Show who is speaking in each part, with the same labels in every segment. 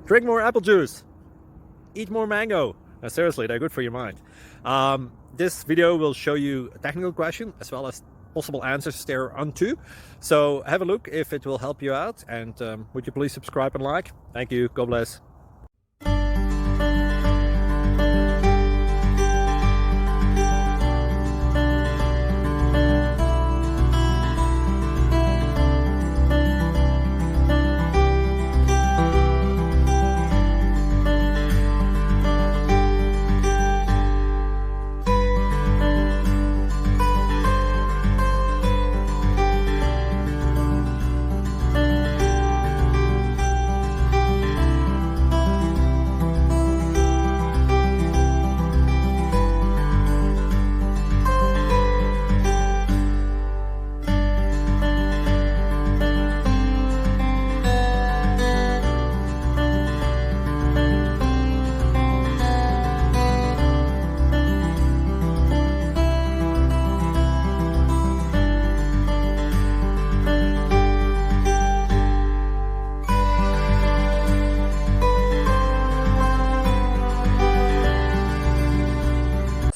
Speaker 1: Drink more apple juice. Eat more mango. No, seriously, they're good for your mind. This video will show you a technical question as well as possible answers thereunto. So have a look if it will help you out, and would you please subscribe and like? Thank you. God bless.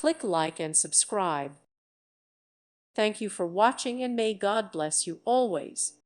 Speaker 2: Click like and subscribe. Thank you for watching, and may God bless you always.